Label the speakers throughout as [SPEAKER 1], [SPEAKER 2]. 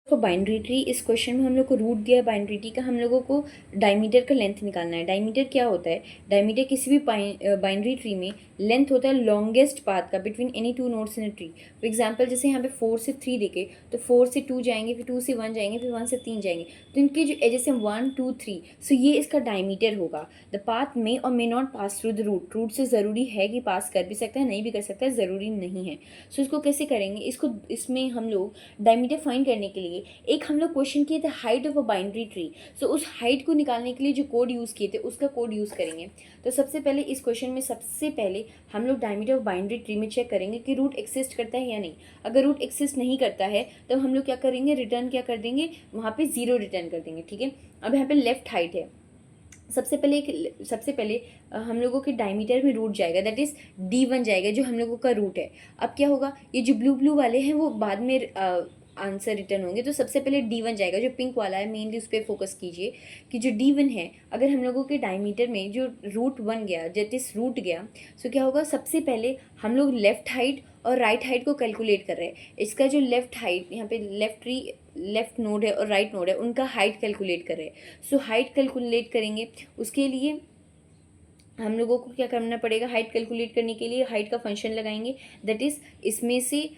[SPEAKER 1] तो binary tree, इस question में हम लोग को रूट दिया है बाइनरी ट्री का, हम लोगों को डायमीटर का लेंथ निकालना है। डायमीटर क्या होता है? डायमीटर किसी भी बाइनरी ट्री में लेंथ होता है लॉन्गेस्ट पाथ का between any two nodes in a tree. For example जैसे यहाँ पे 4 से 3 देखे तो 4 से 2 जाएंगे, फिर 2 से 1 जाएंगे, फिर 1 से 3 जाएंगे, तो इनके जो एजेस हैं 1 2 3, सो ये इसका डायमीटर होगा। द पाथ मे और may not pass through the root. Root से ज़रूरी है कि पास कर भी सकता है, नहीं भी कर सकता है, ज़रूरी नहीं है। सो इसको कैसे करेंगे? इसको इसमें हम लोग डायमीटर फाइंड करने के लिए एक हम लोग क्वेश्चन किए थे height of a binary tree. So उस हाइट को निकालने के लिए जो कोड यूज़ किए थे उसका कोड यूज़ करेंगे। तो सबसे पहले इस क्वेश्चन में सबसे पहले हम लोग डायमीटर ऑफ बाइनरी ट्री में चेक करेंगे कि रूट एक्सिस्ट करता है या नहीं। अगर रूट एक्सिस्ट नहीं करता है तो हम लोग क्या करेंगे? रिटर्न क्या कर देंगे? वहाँ पे 0 रिटर्न कर देंगे। ठीक है, अब यहाँ पे लेफ्ट हाइट है। सबसे पहले हम लोगों के डायमीटर में रूट जाएगा, दैट इज़ D1 जाएगा जो हम लोगों का रूट है। अब क्या होगा? ये जो ब्लू ब्लू वाले हैं वो बाद में आंसर रिटर्न होंगे। तो सबसे पहले D1 जाएगा, जो पिंक वाला है मेनली उस पर फोकस कीजिए कि जो D1 है, अगर हम लोगों के डायमीटर में जो रूट 1 गया, दैट इज रूट गया, सो क्या होगा? सबसे पहले हम लोग लेफ्ट हाइट और राइट हाइट को कैलकुलेट कर रहे हैं। इसका जो लेफ्ट हाइट यहाँ पे लेफ्ट नोड है और राइट नोड है, उनका हाइट कैलकुलेट कर रहे हैं। सो हाइट कैलकुलेट करेंगे, उसके लिए हम लोगों को क्या करना पड़ेगा? हाइट कैलकुलेट करने के लिए हाइट का फंक्शन लगाएंगे, दैट इज़ इसमें से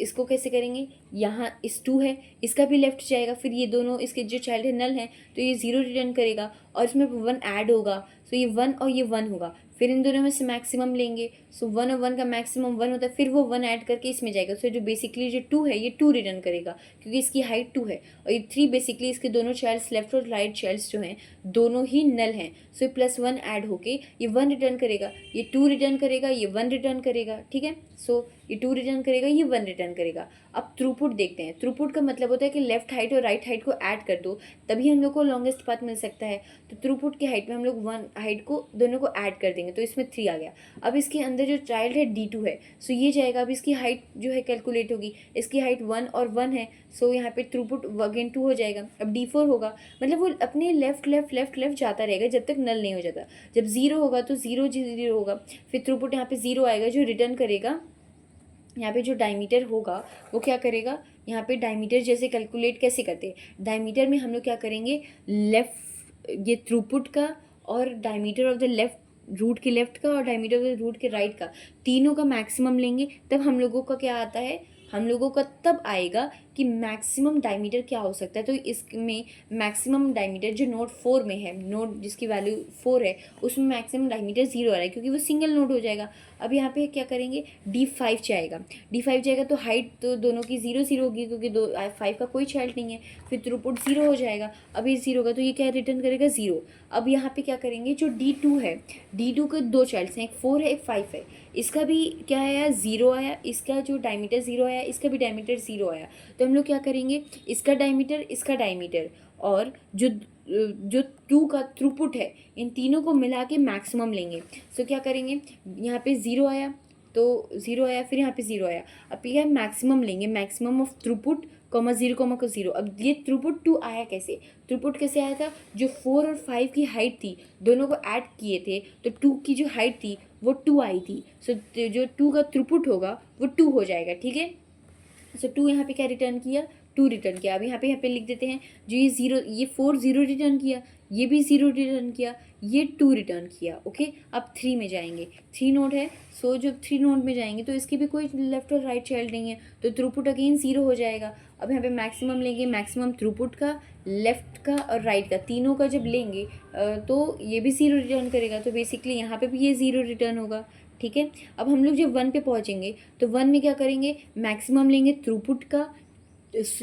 [SPEAKER 1] इसको कैसे करेंगे? यहाँ इस 2 है, इसका भी लेफ्ट जाएगा, फिर ये दोनों इसके जो चाइल्ड है नल है तो ये 0 रिटर्न करेगा और इसमें 1 ऐड होगा, सो ये 1 और ये 1 होगा। फिर इन दोनों में से मैक्सिमम लेंगे, सो 1 और 1 का मैक्सिमम 1 होता है, फिर वो 1 ऐड करके इसमें जाएगा। सो जो बेसिकली जो 2 है ये 2 रिटर्न करेगा क्योंकि इसकी हाइट 2 है, और ये 3 बेसिकली इसके दोनों चाइल्ड्स लेफ्ट और राइट चाइल्ड्स जो हैं दोनों ही नल हैं। सो +1 ऐड होके ये 1 रिटर्न करेगा, ये 2 रिटर्न करेगा, ये 1 रिटर्न करेगा। ठीक है, सो ये 2 रिटर्न करेगा, ये 1 रिटर्न करेगा। अब थ्रूपुट देखते हैं। थ्रूपुट का मतलब होता है कि लेफ्ट हाइट और राइट हाइट को ऐड कर दो तभी हम लोग को लॉन्गेस्ट पाथ मिल सकता है। तो थ्रूपुट की हाइट में हम लोग 1 हाइट को दोनों को ऐड कर देंगे तो इसमें 3 आ गया। अब इसके अंदर जो चाइल्ड है D2 है, सो ये जाएगा। अब इसकी हाइट जो है कैलकुलेट होगी, इसकी हाइट 1 और 1 है, सो यहाँ पे थ्रूपुट अगेन 2 हो जाएगा। अब D4 होगा, मतलब वो अपने लेफ्ट लेफ्ट लेफ्ट लेफ्ट जाता रहेगा जब तक नल नहीं हो जाता। जब 0 होगा तो 0 0 होगा, फिर थ्रूपुट यहाँ पे 0 आएगा जो रिटर्न करेगा। यहाँ पे जो डायमीटर होगा वो क्या करेगा? यहाँ पे डायमीटर जैसे कैलकुलेट कैसे करते हैं? डायमीटर में हम लोग क्या करेंगे? लेफ्ट ये थ्रूपुट का और diameter of the left root के लेफ्ट का और डायमीटर ऑफ द रूट के राइट का, तीनों का मैक्सिमम लेंगे। तब हम लोगों का क्या आता है? हम लोगों का तब आएगा कि मैक्सिमम डायमीटर क्या हो सकता है। तो इसमें मैक्सिमम डायमीटर जो नोड 4 में है, नोड जिसकी वैल्यू 4 है, उसमें मैक्सिमम डायमीटर 0 आ रहा है क्योंकि वो सिंगल नोड हो जाएगा। अब यहाँ पे क्या करेंगे? D5 जाएगा। D5 जाएगा तो हाइट तो दोनों की 0 0 होगी क्योंकि 5 का कोई चाइल्ड नहीं है। फिर थ्रूपुट 0 हो जाएगा। अब ये 0 होगा तो ये क्या रिटर्न करेगा? 0। अब यहाँ पे क्या करेंगे? जो D2 है, D2 के 2 चाइल्ड्स हैं, एक 4 है एक 5 है, इसका भी क्या आया? 0 आया। इसका जो डायमीटर 0 आया, इसका भी डायमीटर 0 आया। तो हम लोग क्या करेंगे? इसका डायमीटर और जो जो 2 का थ्रूपुट है, इन तीनों को मिला के मैक्सिमम लेंगे। सो क्या करेंगे? यहाँ पे 0 आया तो 0 आया, फिर यहाँ पे 0 आया। अब ये मैक्सिमम लेंगे, मैक्सिमम ऑफ थ्रूपुट 0,0। अब ये थ्रूपुट 2 आया कैसे? थ्रूपुट कैसे आया था? जो 4 और 5 की हाइट थी दोनों को ऐड किए थे तो 2 की जो हाइट थी वो 2 आई थी। सो जो 2 का थ्रूपुट होगा वो 2 हो जाएगा। ठीक है, सो 2 यहाँ पे क्या रिटर्न किया? 2 रिटर्न किया। अब यहाँ पे लिख देते हैं जो ये 0, ये 4 0 रिटर्न किया, ये भी 0 रिटर्न किया, ये 2 रिटर्न किया। ओके, अब 3 में जाएंगे। 3 नोड है, सो जब 3 नोड में जाएंगे तो इसके भी कोई लेफ्ट और राइट चाइल्ड नहीं है तो थ्रूपुट अगेन 0 हो जाएगा। अब यहाँ पे मैक्सिमम लेंगे, मैक्सिमम थ्रूपुट का, लेफ्ट का और राइट का, तीनों का जब लेंगे तो ये भी 0 रिटर्न करेगा। तो बेसिकली यहाँ पे भी ये 0 रिटर्न होगा। ठीक है, अब हम लोग जब 1 पे पहुँचेंगे तो 1 में क्या करेंगे? मैक्सिमम लेंगे थ्रूपुट का,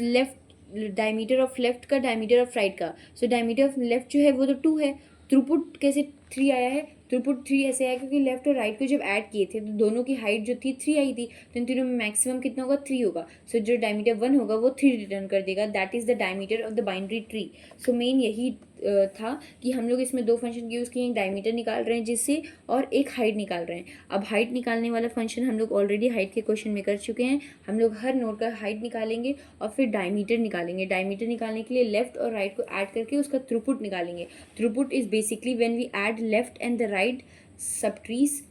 [SPEAKER 1] लेफ्ट डायमीटर ऑफ लेफ्ट का, डायमीटर ऑफ राइट का। सो डायमीटर ऑफ लेफ्ट जो है वो तो 2 है, थ्रूपुट कैसे 3 आया है? थ्रूपुट 3 ऐसे आया क्योंकि लेफ्ट और राइट को जब ऐड किए थे तो दोनों की हाइट जो थी 3 आई थी, तो इन तीनों में मैक्सिमम कितना होगा? 3 होगा। सो जो डायमीटर 1 होगा वो 3 रिटर्न कर देगा, that is the diameter of the binary tree. So main यही था कि हम लोग इसमें 2 फंक्शन यूज़ किए, एक डायमीटर निकाल रहे हैं जिससे, और एक हाइट निकाल रहे हैं। अब हाइट निकालने वाला फंक्शन हम लोग ऑलरेडी हाइट के क्वेश्चन में कर चुके हैं। हम लोग हर नोड का हाइट निकालेंगे और फिर डायमीटर निकालेंगे। डायमीटर निकालने के लिए लेफ्ट और राइट को ऐड करके उसका थ्रूपुट निकालेंगे। Throughput is basically when we add left and the right subtrees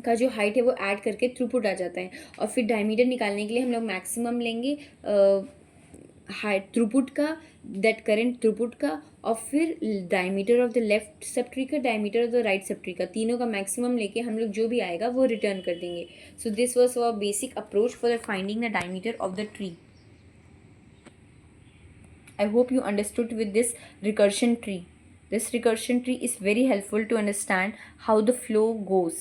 [SPEAKER 1] का जो हाइट है वो ऐड करके थ्रूपुट आ जाता है। और फिर डायमीटर निकालने के लिए हम लोग मैक्सिमम लेंगे हाइट थ्रूपुट का, दैट करेंट थ्रूपुट का, और फिर डायमीटर ऑफ द लेफ्ट सेप्ट्री का, डायमीटर ऑफ द राइट सेप्ट्री का, तीनों का मैक्सिमम लेके हम लोग जो भी आएगा वो रिटर्न कर देंगे। So this was our basic approach for finding the diameter of the tree. I hope you understood with this recursion tree. This recursion tree is very helpful to understand how the flow goes.